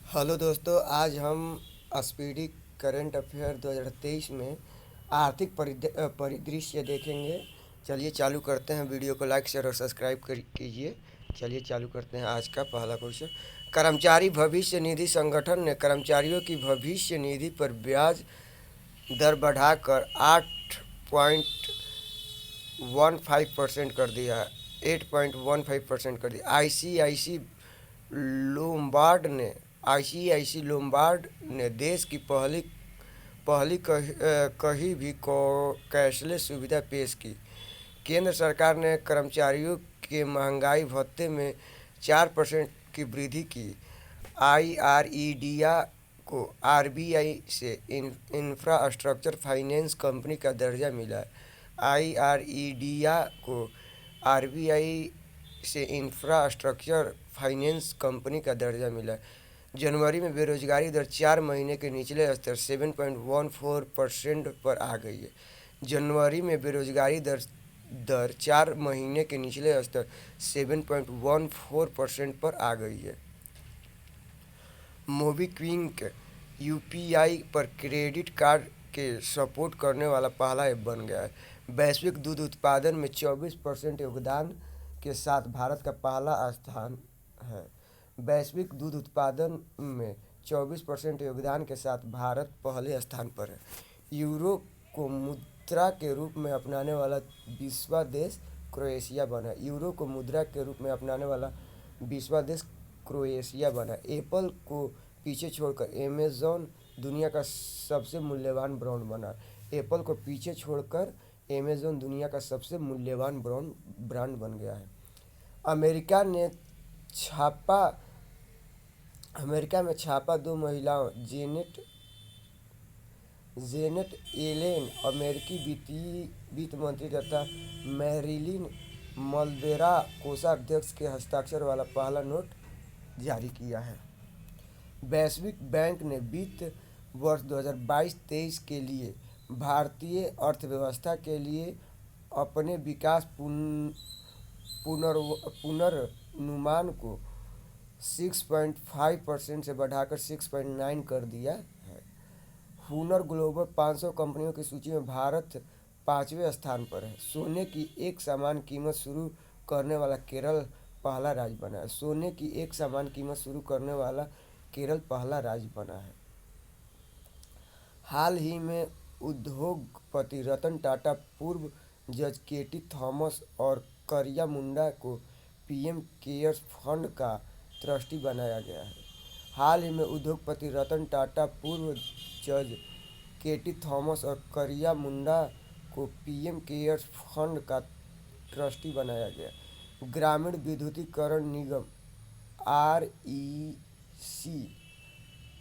Hello दोस्तों, आज हम स्पीडी करंट अफेयर 2023 में आर्थिक परिदृश्य देखेंगे। चलिए चालू करते हैं। वीडियो को लाइक शेयर और सब्सक्राइब कीजिए। चलिए चालू करते हैं। आज का पहला क्वेश्चन, कर्मचारी भविष्य निधि संगठन ने कर्मचारियों की भविष्य निधि पर ब्याज दर बढ़ाकर 8.15% कर दिया है। 8.15% कर दिया। आईसीआईसी लोम्बार्ड ने देश की पहली पहली कहीं भी कैशलेस सुविधा पेश की। केंद्र सरकार ने कर्मचारियों के महंगाई भत्ते में 4% की वृद्धि की। आईआरईडीआ को आरबीआई से इंफ्रास्ट्रक्चर फाइनेंस कंपनी का दर्जा मिला है। आईआरईडीआ को आरबीआई से इंफ्रास्ट्रक्चर फाइनेंस कंपनी का दर्जा मिला है। जनवरी में बेरोजगारी दर 4 महीने के निचले स्तर 7.14% पर आ गई है। जनवरी में बेरोजगारी दर 4 महीने के निचले स्तर 7.14% पर आ गई है। मोबीक्विक यूपीआई पर क्रेडिट कार्ड के सपोर्ट करने वाला पहला ऐप बन गया है। वैश्विक दूध उत्पादन में 24% योगदान के साथ भारत का पहला स्थान है। वैश्विक दूध उत्पादन में 24% योगदान के साथ भारत पहले स्थान पर है। यूरो को मुद्रा के रूप में अपनाने वाला बीसवां देश क्रोएशिया बना। यूरो को मुद्रा के रूप में अपनाने वाला 20वां देश क्रोएशिया बना। एप्पल को पीछे छोड़कर अमेज़न दुनिया का सबसे मूल्यवान ब्रांड बना। एप्पल को पीछे छोड़कर अमेज़न दुनिया का सबसे मूल्यवान ब्रांड बन गया है। अमेरिका ने छापा अमेरिका में छापा। दो महिलाओं जेनेट येलेन, अमेरिकी वित्त मंत्री, तथा मैरिलिन मलबेरा कोषाध्यक्ष के हस्ताक्षर वाला पहला नोट जारी किया है। वैश्विक बैंक ने वित्त वर्ष 2022-23 के लिए भारतीय अर्थव्यवस्था के लिए अपने विकास पुनर्नुमान को 6.5% से बढ़ाकर 6.9 कर दिया है। हुनर ग्लोबल 500 कंपनियों की सूची में भारत 5वें स्थान पर है। सोने की एक समान कीमत शुरू करने वाला केरल पहला राज्य बना है। सोने की एक समान कीमत शुरू करने वाला केरल पहला राज्य बना है। हाल ही में उद्योगपति रतन टाटा, पूर्व जज केटी थॉमस और करिया मुंडा को पीएम केयर्स फंड का ट्रस्टी बनाया गया है। हाल ही में उद्योगपति रतन टाटा, पूर्व जज केटी थॉमस और करिया मुंडा को पीएम केयर्स फंड का ट्रस्टी बनाया गया। ग्रामीण विद्युतीकरण निगम आरईसी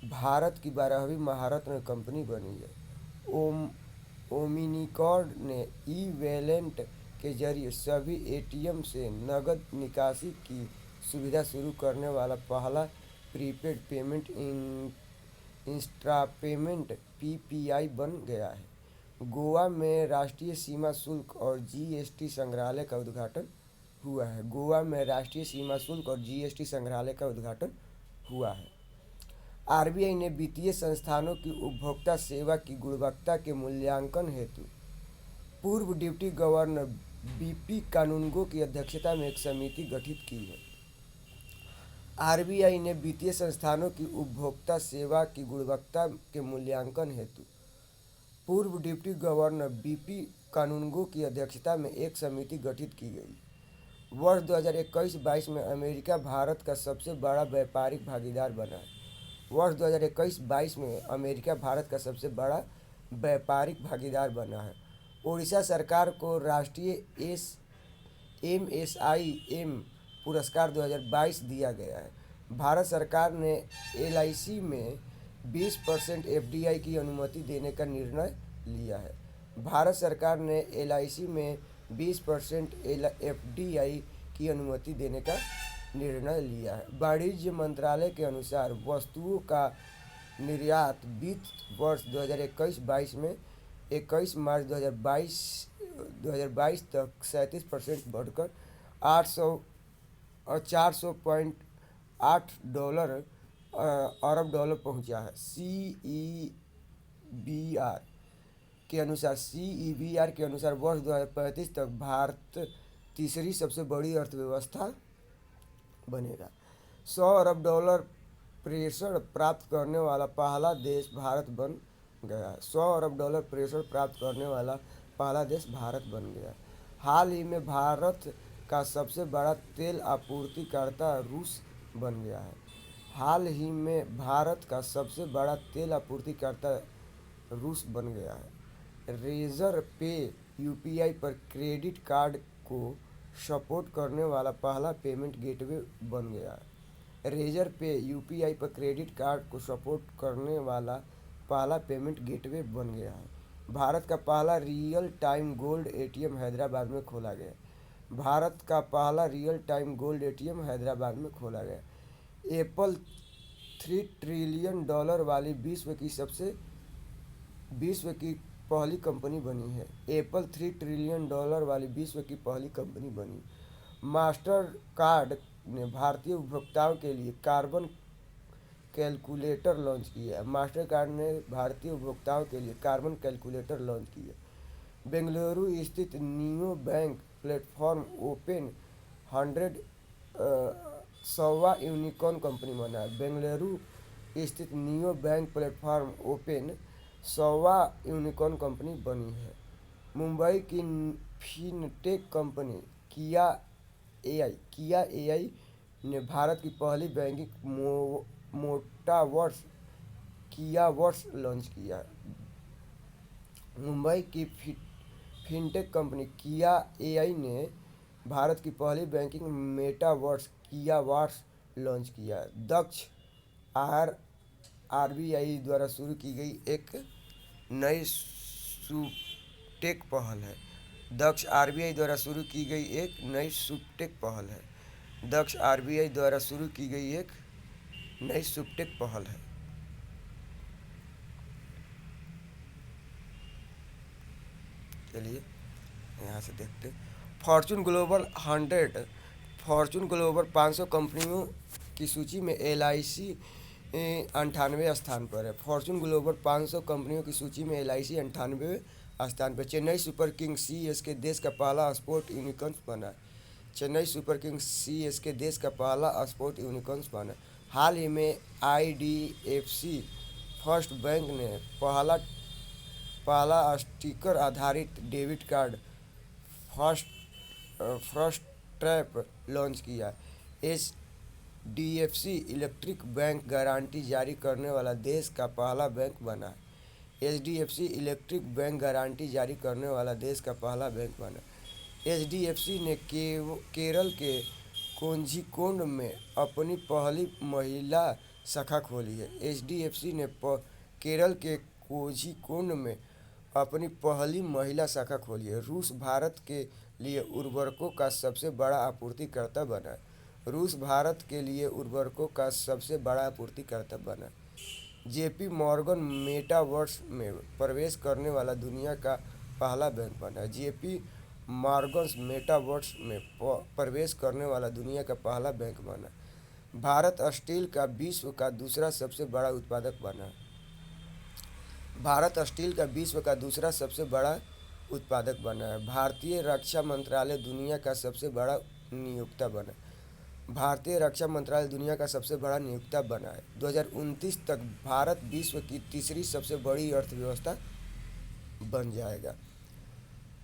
भारत की 12वीं महारत्न कंपनी बनी है। ओमिनिकॉर्ड ने ई-वॉलेट के जरिए सभी एटीएम से नकद निकासी की सुविधा शुरू करने वाला पहला प्रीपेड पेमेंट इंस्ट्रा पेमेंट पीपीआई बन गया है। गोवा में राष्ट्रीय सीमा शुल्क और जीएसटी संग्रहालय का उद्घाटन हुआ है। गोवा में राष्ट्रीय सीमा शुल्क और जीएसटी संग्रहालय का उद्घाटन हुआ है। आरबीआई ने वित्तीय संस्थानों की उपभोक्ता सेवा की गुणवत्ता के मूल्यांकन हेतु पूर्व डिप्टी गवर्नर बीपी कानूनगो की अध्यक्षता में एक समिति गठित की है। आरबीआई ने वित्तीय संस्थानों की उपभोक्ता सेवा की गुणवत्ता के मूल्यांकन हेतु पूर्व डिप्टी गवर्नर बीपी कानूनगो की अध्यक्षता में एक समिति गठित की गई। वर्ष 2021-22 में अमेरिका भारत का सबसे बड़ा व्यापारिक भागीदार बना है। वर्ष 2021-22 में अमेरिका भारत का सबसे बड़ा व्यापारिक भागीदार बना है। ओडिशा सरकार को राष्ट्रीय एमएसआईएम पुरस्कार 2022 दिया गया है। भारत सरकार ने एलआईसी में 20% एफडीआई की अनुमति देने का निर्णय लिया है। भारत सरकार ने एलआईसी में 20% एफडीआई की अनुमति देने का निर्णय लिया है। वाणिज्य मंत्रालय के अनुसार वस्तुओं का निर्यात वित्त वर्ष 2021-22 में 21 मार्च 2022 तक 37% बढ़कर 800 और $400.8 अरब डॉलर पहुंचा है। बी आर CEBR के अनुसार वर्ष 2035 तक भारत तीसरी सबसे बड़ी अर्थव्यवस्था बनेगा। 100 अरब डॉलर प्रेषण प्राप्त करने वाला पहला देश भारत बन गया। 100 अरब डॉलर प्रेषण प्राप्त करने वाला पहला देश भारत बन गया। हाल ही में भारत का सबसे बड़ा तेल आपूर्तिकर्ता रूस बन गया है। हाल ही में भारत का सबसे बड़ा तेल आपूर्तिकर्ता रूस बन गया है। रेजर पे यूपीआई पर क्रेडिट कार्ड को सपोर्ट करने वाला पहला पेमेंट गेटवे बन गया है। रेजर पे यूपीआई पर क्रेडिट कार्ड को सपोर्ट करने वाला पहला पेमेंट गेटवे बन गया है। भारत का पहला real time gold ATM Hyderabad में खोला गया। भारत का पहला real time gold ATM Hyderabad में खोला गया। एप्पल $3 ट्रिलियन वाली विश्व की पहली कंपनी बनी है। एप्पल $3 ट्रिलियन वाली विश्व की पहली कंपनी बनी। मास्टर कार्ड ने भारतीय उपभोक्ताओं के लिए कार्बन कैलकुलेटर लॉन्च किया है। मास्टर कार्ड ने भारतीय उपभोक्ताओं के लिए कार्बन कैलकुलेटर लॉन्च किया। बेंगलुरु स्थित नियो बैंक प्लेटफॉर्म ओपन 100 100वां यूनिकॉर्न कंपनी बना है। बेंगलुरु स्थित नियो बैंक प्लेटफॉर्म ओपन 100वां यूनिकॉर्न कंपनी बनी है। मुंबई की फिनटेक कंपनी किया एआई ने भारत की पहली बैंकिंग मोटावर्स कियावर्स लॉन्च किया। मुंबई की फिनटेक कंपनी किया एआई ने भारत की पहली बैंकिंग मेटावर्स कियावर्स लॉन्च किया। दक्ष आर आरबीआई द्वारा शुरू की गई एक नई सुपटेक पहल है। दक्ष आरबीआई द्वारा शुरू की गई एक नई सुपटेक पहल है। दक्ष आरबीआई द्वारा शुरू की गई एक नई सुपटेक पहल है। चलिए यहाँ से देखते फॉर्चून ग्लोबल 500 कंपनियों की सूची में LIC 98वें स्थान पर है। फॉर्चून ग्लोबल 500 कंपनियों की सूची में LIC 98वें स्थान पर। चेन्नई सुपर किंग्स CSK देश का पहला स्पोर्ट यूनिकॉर्न बना। चेन्नई सुपर किंग्स CSK देश का पहला स्पोर्ट यूनिकॉर्न बना। हाल ही में IDFC फर्स्ट बैंक ने पहला स्टिकर आधारित debit card first trap launch किया। HDFC इलेक्ट्रिक बैंक गारंटी जारी करने वाला देश का पहला बैंक बना। HDFC इलेक्ट्रिक बैंक गारंटी जारी करने वाला देश का पहला बैंक बना। HDFC ने केरल के कोझिकोड में अपनी पहली महिला शाखा खोली है। HDFC ने केरल के कोझिकोड में अपनी पहली महिला शाखा खोली है। रूस भारत के लिए उर्वरकों का सबसे बड़ा आपूर्तिकर्ता बना। रूस भारत के लिए उर्वरकों का सबसे बड़ा आपूर्तिकर्ता बना। JP मॉर्गन मेटावर्स में प्रवेश करने वाला दुनिया का पहला बैंक बना। JP मॉर्गन मेटावर्स में प्रवेश करने वाला दुनिया का पहला बैंक बना। भारत स्टील का विश्व का दूसरा सबसे बड़ा उत्पादक बना। भारत स्टील का विश्व का दूसरा सबसे बड़ा उत्पादक बना है। भारतीय रक्षा मंत्रालय दुनिया का सबसे बड़ा नियोक्ता बना। भारतीय रक्षा मंत्रालय दुनिया का सबसे बड़ा नियोक्ता बना है। 2029 तक भारत विश्व की तीसरी सबसे बड़ी अर्थव्यवस्था बन जाएगा।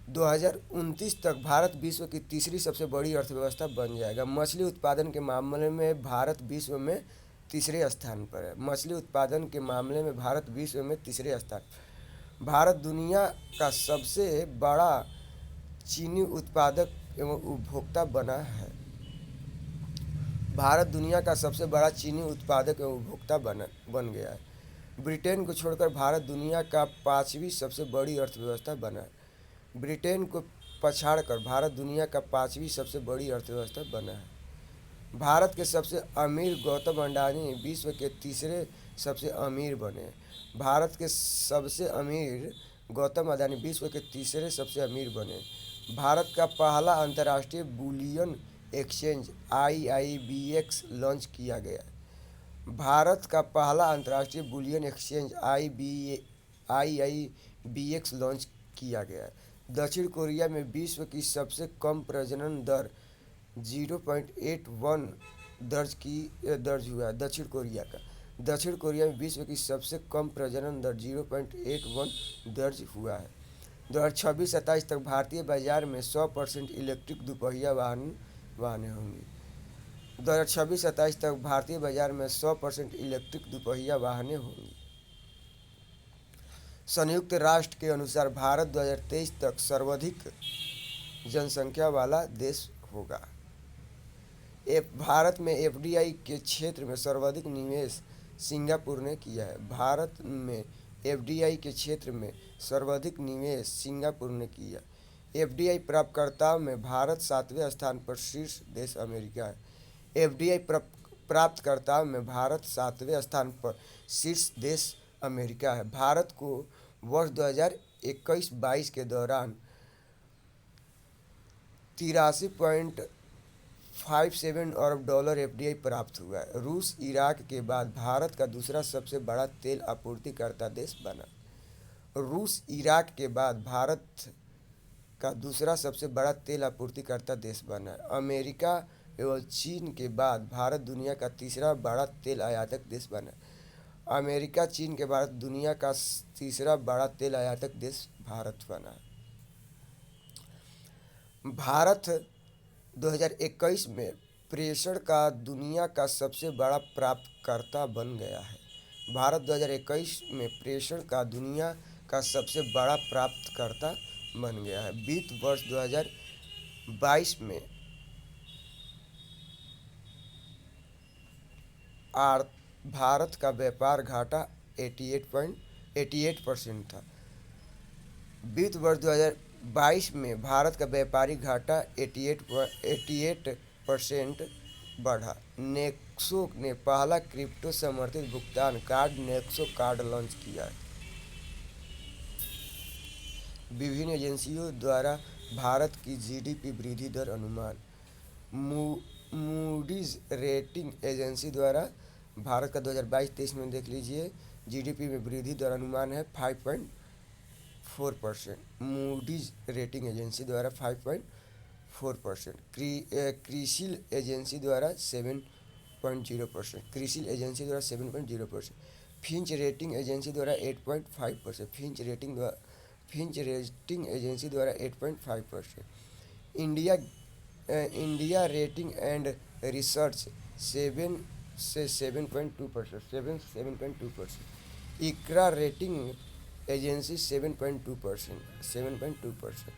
2029 तक भारत विश्व की तीसरी सबसे बड़ी अर्थव्यवस्था बन जाएगा। मछली उत्पादन के मामले में भारत विश्व में तीसरे स्थान पर है। मछली उत्पादन के मामले में भारत विश्व में तीसरे स्थान। भारत दुनिया का सबसे बड़ा चीनी उत्पादक एवं उपभोक्ता बना है। भारत दुनिया का सबसे बड़ा चीनी उत्पादक एवं उपभोक्ता बन गया है। ब्रिटेन को छोड़कर भारत दुनिया का 5वीं सबसे बड़ी अर्थव्यवस्था बना है। ब्रिटेन को पछाड़कर भारत दुनिया का 5वीं सबसे बड़ी अर्थव्यवस्था बना है। भारत के सबसे अमीर गौतम अडानी विश्व के तीसरे सबसे अमीर बने। भारत के सबसे अमीर गौतम अडानी विश्व के तीसरे सबसे अमीर बने। भारत का पहला अंतर्राष्ट्रीय बुलियन एक्सचेंज IIBX लॉन्च किया गया। भारत का पहला अंतर्राष्ट्रीय बुलियन एक्सचेंज IIBX लॉन्च किया गया है। दक्षिण कोरिया में विश्व की सबसे कम प्रजनन दर 0.81 दर्ज हुआ है। दक्षिण कोरिया में विश्व की सबसे कम प्रजनन दर 0.81 दर्ज हुआ है। 2026-27 तक भारतीय बाजार में 100% इलेक्ट्रिक दोपहिया वाहनें होंगी। 2026-27 तक भारतीय बाजार में 100% इलेक्ट्रिक दोपहिया वाहनें होंगी। संयुक्त राष्ट्र के अनुसार भारत 2023 तक सर्वाधिक जनसंख्या वाला देश होगा। भारत में एफडीआई के क्षेत्र में सर्वाधिक निवेश सिंगापुर ने किया है। भारत में एफडीआई के क्षेत्र में सर्वाधिक निवेश सिंगापुर ने किया। एफडीआई प्राप्तकर्ताओं में भारत 7वें स्थान पर, शीर्ष देश अमेरिका है। एफडीआई प्राप्तकर्ताओं में भारत 7वें स्थान पर, शीर्ष देश अमेरिका है। भारत को वर्ष 2021-22 के दौरान $83.57 अरब एफडीआई प्राप्त हुआ है। रूस इराक के बाद भारत का दूसरा सबसे बड़ा तेल आपूर्तिकर्ता देश बना। रूस इराक के बाद भारत का दूसरा सबसे बड़ा तेल आपूर्तिकर्ता देश बना है। अमेरिका एवं चीन के बाद भारत दुनिया का तीसरा बड़ा तेल आयातक देश बना। अमेरिका, चीन के बाद दुनिया का तीसरा बड़ा तेल आयातक देश भारत बना। भारत 2021 में प्रेषण का दुनिया का सबसे बड़ा प्राप्तकर्ता बन गया है। भारत 2021 में प्रेषण का दुनिया का सबसे बड़ा प्राप्तकर्ता बन गया है। वित्त वर्ष 2022 में भारत का व्यापार घाटा 88% था। वित्त वर्ष 2022 में भारत का व्यापारिक घाटा 88% बढ़ा। नेक्सो ने पहला क्रिप्टो समर्थित भुगतान कार्ड नेक्सो कार्ड लॉन्च किया है। विभिन्न एजेंसियों द्वारा भारत की जीडीपी वृद्धि दर अनुमान। मूडीज रेटिंग एजेंसी द्वारा भारत का 2022-23 में देख लीजिए, जीडीपी में वृद्धि दर अनुमान है 5.4%। मूडीज रेटिंग एजेंसी द्वारा 5.4%। क्रिसिल एजेंसी द्वारा 7.0%। फिंच रेटिंग एजेंसी द्वारा 8.5%। फिंच रेटिंग एजेंसी द्वारा 8.5%। India rating and research 7.2%। ICRA rating agency 7.2%।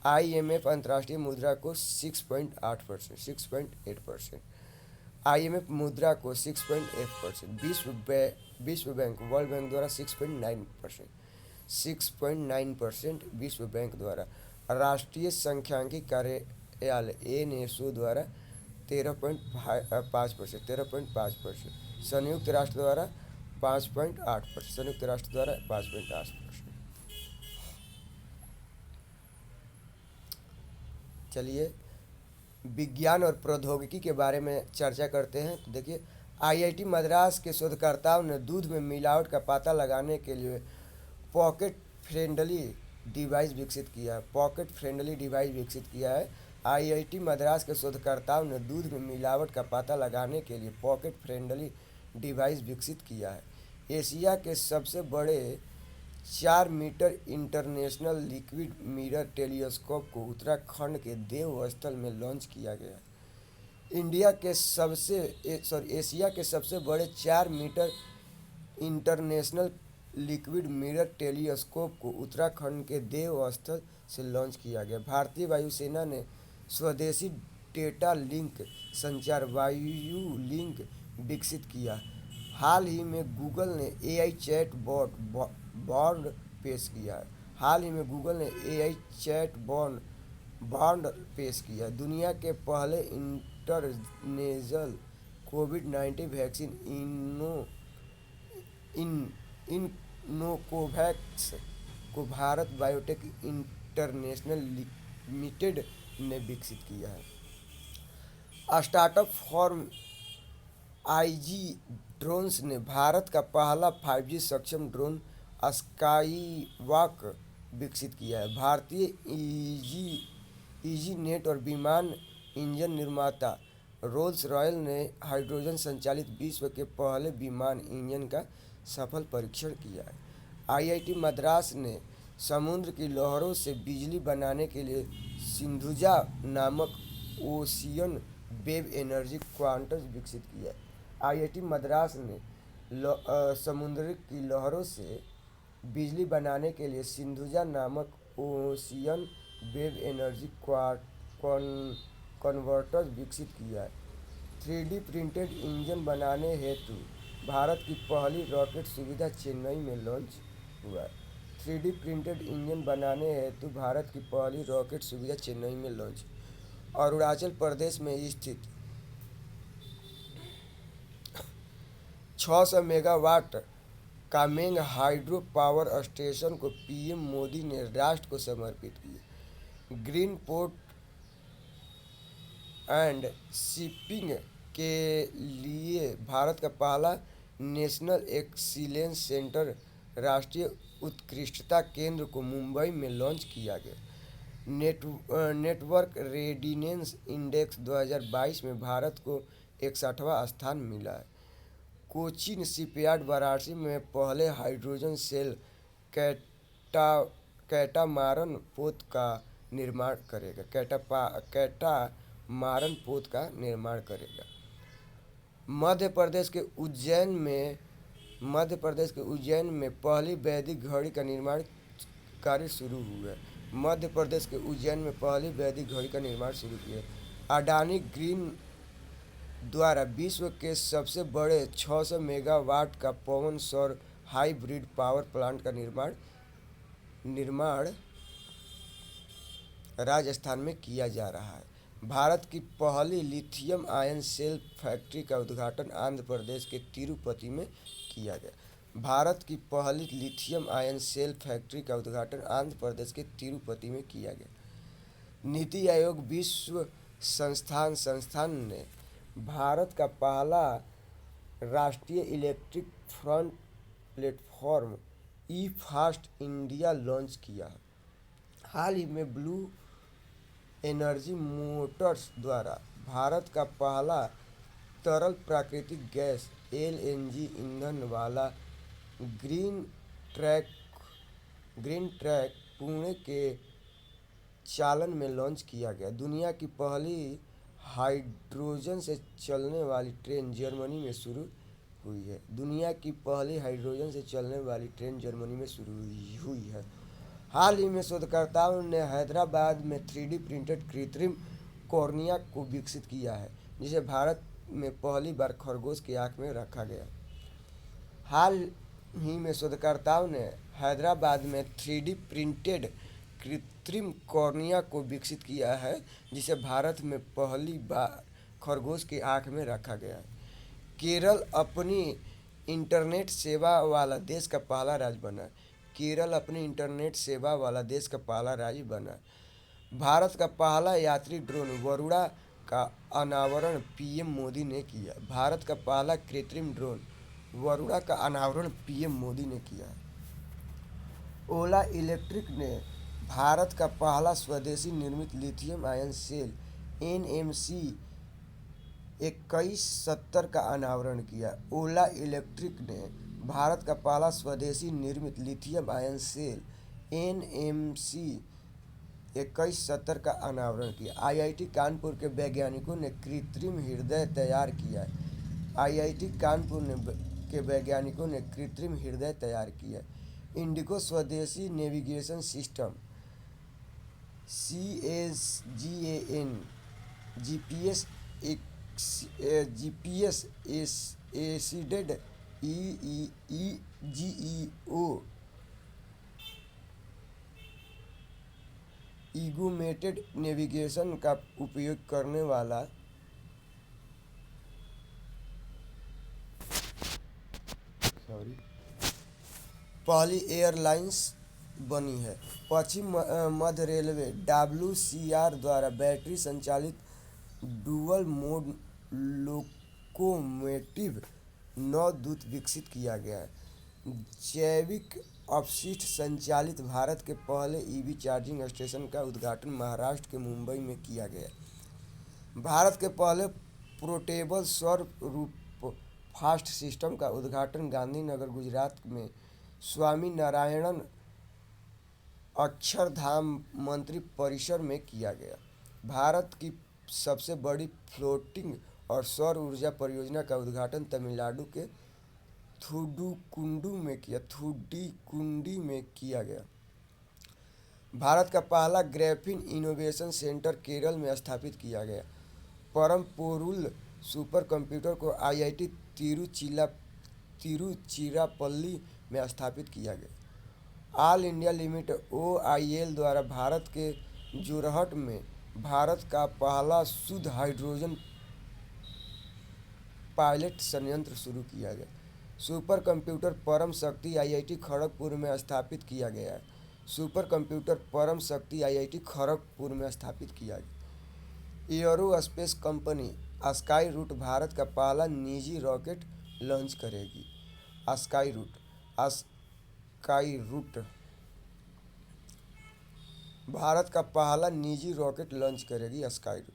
IMF अंतर्राष्ट्रीय मुद्रा को 6.8%। आईएमएफ मुद्रा को 6.8%। विश्व बैंक वर्ल्ड बैंक द्वारा 6.9%। विश्व बैंक द्वारा राष्ट्रीय सांख्यिकी कार्यालय एनएसओ द्वारा 13.5%। संयुक्त राष्ट्र द्वारा 5.8%। चलिए विज्ञान और प्रौद्योगिकी के बारे में चर्चा करते हैं। तो देखिए, आईआईटी मद्रास के शोधकर्ताओं ने दूध में मिलावट का पता लगाने के लिए पॉकेट फ्रेंडली डिवाइस विकसित किया है। आईआईटी मद्रास के शोधकर्ताओं ने दूध में मिलावट का पता लगाने के लिए पॉकेट फ्रेंडली डिवाइस विकसित किया है। एशिया के सबसे बड़े 4 metre international liquid mirror telescope को उत्तराखंड के देवस्थल में लॉन्च किया गया। एशिया के सबसे बड़े 4 metre international liquid mirror telescope को उत्तराखंड के देवस्थल से लॉन्च किया गया। भारतीय वायुसेना ने स्वदेशी डेटा लिंक संचार वायु लिंक विकसित किया। हाल ही में गूगल ने एआई चैट बॉट पेश किया। दुनिया के पहले इंटरनेशनल कोविड-19 वैक्सीन इनोकोवैक्स को भारत बायोटेक इंटरनेशनल लिमिटेड ने विकसित किया है। आईजी ड्रोन्स ने भारत का पहला 5G सक्षम ड्रोन स्काईवॉक विकसित किया है। भारतीय ईजी नेट और विमान इंजन निर्माता रोल्स रॉयल ने हाइड्रोजन संचालित विश्व के पहले विमान इंजन का सफल परीक्षण किया है। आईआईटी मद्रास ने समुद्र की लहरों से बिजली बनाने के लिए सिंधुजा नामक ओशियन वेव एनर्जी क्वांटम विकसित किया है। आईआईटी मद्रास ने समुद्र की लहरों से बिजली बनाने के लिए सिंधुजा नामक ओशियन वेव एनर्जी कन्वर्टर विकसित किया है। 3D प्रिंटेड इंजन बनाने हेतु भारत की पहली रॉकेट सुविधा चेन्नई में लॉन्च हुआ है। 3D प्रिंटेड इंजन बनाने हेतु भारत की पहली रॉकेट सुविधा चेन्नई में लॉन्च। अरुणाचल प्रदेश में स्थित 600 megawatt Kameng hydro power station को पीएम मोदी ने राष्ट्र को समर्पित किया। ग्रीन पोर्ट एंड शिपिंग के लिए भारत का पहला नेशनल एक्सीलेंस सेंटर राष्ट्रीय उत्कृष्टता केंद्र को मुंबई में लॉन्च किया गया। नेटवर्क रेडिनेंस इंडेक्स 2022 में भारत को 61वां स्थान मिला है। कोचीन शिपयार्ड वाराणसी में पहले हाइड्रोजन सेल कैटामारन पोत का निर्माण करेगा। कैटामारन पोत का निर्माण करेगा। मध्य प्रदेश के उज्जैन में पहली वैदिक घड़ी का निर्माण कार्य शुरू हुआ है। मध्य प्रदेश के उज्जैन में पहली वैदिक घड़ी का निर्माण शुरू किया। अडानी ग्रीन द्वारा विश्व के सबसे बड़े 600 मेगावाट का पवन सौर हाइब्रिड पावर प्लांट का निर्माण राजस्थान में किया जा रहा है। भारत की पहली लिथियम आयन सेल फैक्ट्री का उद्घाटन आंध्र प्रदेश के तिरुपति में किया गया। भारत की पहली लिथियम आयन सेल फैक्ट्री का उद्घाटन आंध्र प्रदेश के तिरुपति में किया गया। नीति आयोग विश्व संस्थान ने भारत का पहला राष्ट्रीय इलेक्ट्रिक फ्रंट प्लेटफॉर्म ई फास्ट इंडिया लॉन्च किया है। हाल ही में ब्लू एनर्जी मोटर्स द्वारा भारत का पहला तरल प्राकृतिक गैस एलएनजी ईंधन वाला ग्रीन ट्रैक पुणे के चालन में लॉन्च किया गया। दुनिया की पहली हाइड्रोजन से चलने वाली ट्रेन जर्मनी में शुरू हुई है। हाल ही में शोधकर्ताओं ने हैदराबाद में 3D प्रिंटेड कृत्रिम कॉर्निया को विकसित किया है, जिसे भारत में पहली बार खरगोश की आंख में रखा गया। हाल ही में शोधकर्ताओं ने हैदराबाद में 3D प्रिंटेड कृत्रिम कॉर्निया को विकसित किया है, जिसे भारत में पहली बार खरगोश की आंख में रखा गया है। केरल अपनी इंटरनेट सेवा वाला देश का पहला राज्य बना। भारत का पहला यात्री ड्रोन वरुणा का अनावरण पीएम मोदी ने किया। भारत का पहला कृत्रिम ड्रोन वरुणा का अनावरण पीएम मोदी ने किया। ओला इलेक्ट्रिक ने भारत का पहला स्वदेशी निर्मित लिथियम आयन सेल एनएमसी 2170 का अनावरण किया। ओला इलेक्ट्रिक ने भारत का पहला स्वदेशी निर्मित लिथियम आयन सेल एनएमसी 2170 का अनावरण किया। आईआईटी कानपुर के वैज्ञानिकों ने कृत्रिम हृदय तैयार किया है। इंडिको स्वदेशी navigation system CSGAN GPS aided GEO augmented navigation का उपयोग करने वाला पहली एयरलाइंस बनी है। पश्चिम मध्य रेलवे WCR द्वारा बैटरी संचालित डुअल मोड लोकोमोटिव नवदूत विकसित किया गया है। जैविक अपशिष्ट संचालित भारत के पहले ईवी चार्जिंग स्टेशन का उद्घाटन महाराष्ट्र के मुंबई में किया गया। भारत के पहले पोर्टेबल सौर रूफ फास्ट सिस्टम का उद्घाटन गांधीनगर गुजरात में स्वामी नारायणन अक्षरधाम मंत्री परिसर में किया गया। भारत की सबसे बड़ी फ्लोटिंग और सौर ऊर्जा परियोजना का उद्घाटन तमिलनाडु के थूथुकुडी में किया गया। भारत का पहला ग्राफीन इनोवेशन सेंटर केरल में स्थापित किया गया। परम पोरुल सुपर कंप्यूटर को आईआईटी तिरुचिरापल्ली में स्थापित किया गया। ऑल इंडिया लिमिटेड OIL द्वारा भारत के जोरहट में भारत का पहला शुद्ध हाइड्रोजन पायलट संयंत्र शुरू किया गया। सुपर कंप्यूटर परम शक्ति आईआईटी खड़गपुर में स्थापित किया गया है। सुपर कंप्यूटर परम शक्ति आईआईटी खड़गपुर में स्थापित किया गया। Aerospace company Skyroot Bharat का पहला निजी रॉकेट लॉन्च करेगी। स्काई रूट भारत का पहला निजी रॉकेट लॉन्च करेगी स्काई रूट।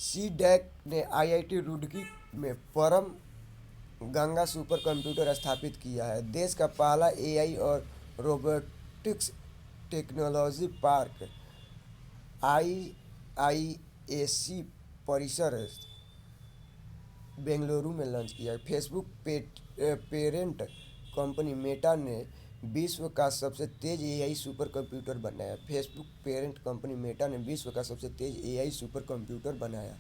CDAC ने आईआईटी रुड़की में परम गंगा सुपर कंप्यूटर स्थापित किया है। देश का पहला AI और रोबोटिक्स टेक्नोलॉजी पार्क IISc परिसर बेंगलुरु में लॉन्च किया है। फेसबुक पेरेंट कंपनी मेटा ने विश्व का सबसे तेज AI सुपर कंप्यूटर बनाया। फेसबुक पेरेंट कंपनी मेटा ने विश्व का सबसे तेज AI सुपर कंप्यूटर बनाया।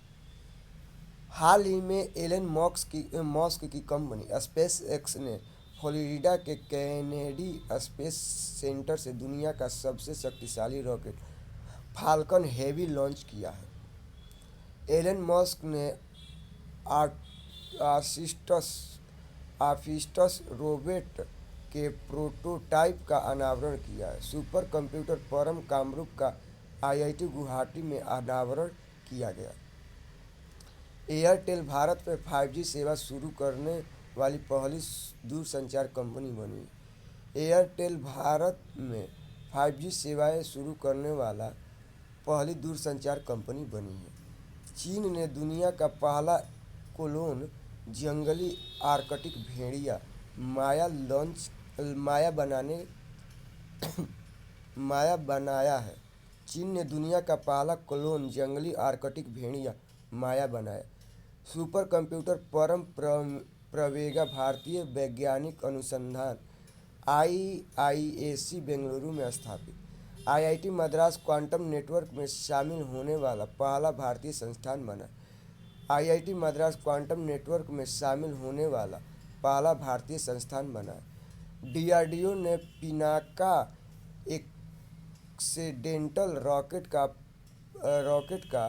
हाल ही में एलन मस्क की कंपनी SpaceX ने फ्लोरिडा के केनेडी स्पेस सेंटर से दुनिया का सबसे शक्तिशाली रॉकेट फाल्कन हेवी लॉन्च किया है। एलन मस्क ने आर्टिस्टस रोबोट के प्रोटोटाइप का अनावरण किया है। सुपर कंप्यूटर परम कामरूप का IIT गुवाहाटी में अनावरण किया गया। एयरटेल भारत में 5G सेवा शुरू करने वाली पहली दूरसंचार कंपनी बनी। एयरटेल भारत में 5G सेवाएं शुरू करने वाला पहली दूरसंचार कंपनी बनी है। चीन ने दुनिया का पहला क्लोन जंगली आर्कटिक भेड़िया माया बनाया है। चीन ने दुनिया का पहला क्लोन जंगली आर्कटिक भेड़िया माया बनाया। सुपर कंप्यूटर परम प्रवेगा भारतीय वैज्ञानिक अनुसंधान IISc बेंगलुरु में स्थापित। IIT मद्रास क्वांटम नेटवर्क में शामिल होने वाला पहला भारतीय संस्थान बना। IIT मद्रास क्वांटम नेटवर्क में शामिल होने वाला पहला भारतीय संस्थान बना। DRDO ने पिनाका एक्सीडेंटल रॉकेट का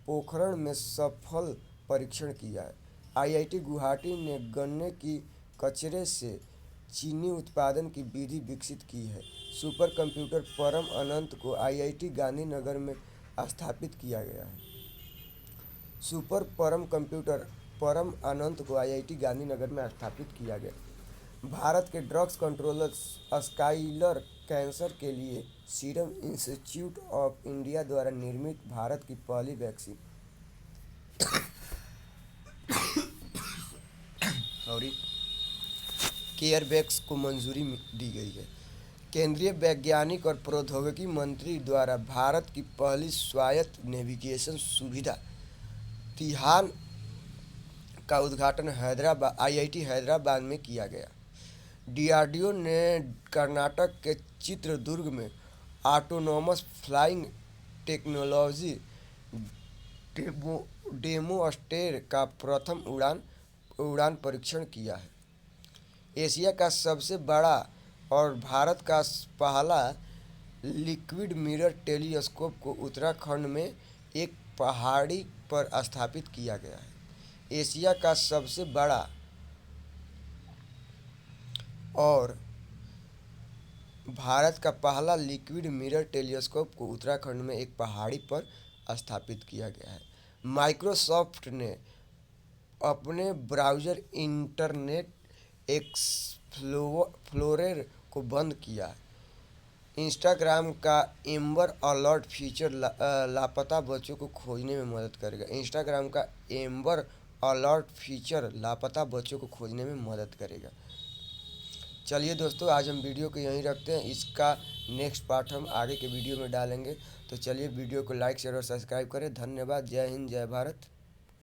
पोखरण में सफल परीक्षण किया है। IIT गुवाहाटी ने गन्ने की कचरे से चीनी उत्पादन की विधि विकसित की है। सुपर कंप्यूटर परम अनंत को IIT गांधीनगर में स्थापित किया गया है। सुपर परम कंप्यूटर परम अनंत को IIT गांधीनगर में स्थापित किया गया। भारत के ड्रग्स कंट्रोलर स्काइलर कैंसर के लिए सीरम इंस्टीट्यूट ऑफ इंडिया द्वारा निर्मित भारत की पहली वैक्सीन केयरवैक्स को मंजूरी दी गई है। केंद्रीय वैज्ञानिक और प्रौद्योगिकी मंत्री द्वारा भारत की पहली स्वायत्त नेविगेशन सुविधा तिहान का उद्घाटन IIT हैदराबाद में किया गया। DRDO ने कर्नाटक के चित्रदुर्ग में ऑटोनोमस फ्लाइंग टेक्नोलॉजी डेमोस्ट्रेटर का प्रथम उड़ान परीक्षण किया है। एशिया का सबसे बड़ा और भारत का पहला लिक्विड मिरर टेलीस्कोप को उत्तराखंड में एक पहाड़ी पर स्थापित किया गया है। एशिया का सबसे बड़ा और भारत का पहला लिक्विड मिरर टेलीस्कोप को उत्तराखंड में एक पहाड़ी पर स्थापित किया गया है। माइक्रोसॉफ्ट ने अपने ब्राउज़र इंटरनेट एक्सप्लोरर को बंद किया। इंस्टाग्राम का एम्बर अलर्ट फीचर लापता बच्चों को खोजने में मदद करेगा। इंस्टाग्राम का एम्बर अलर्ट फीचर लापता बच्चों को खोजने में मदद करेगा। चलिए दोस्तों, आज हम वीडियो को यहीं रखते हैं। इसका नेक्स्ट पार्ट हम आगे के वीडियो में डालेंगे। तो चलिए वीडियो को लाइक शेयर और सब्सक्राइब करें। धन्यवाद। जय हिंद, जय भारत।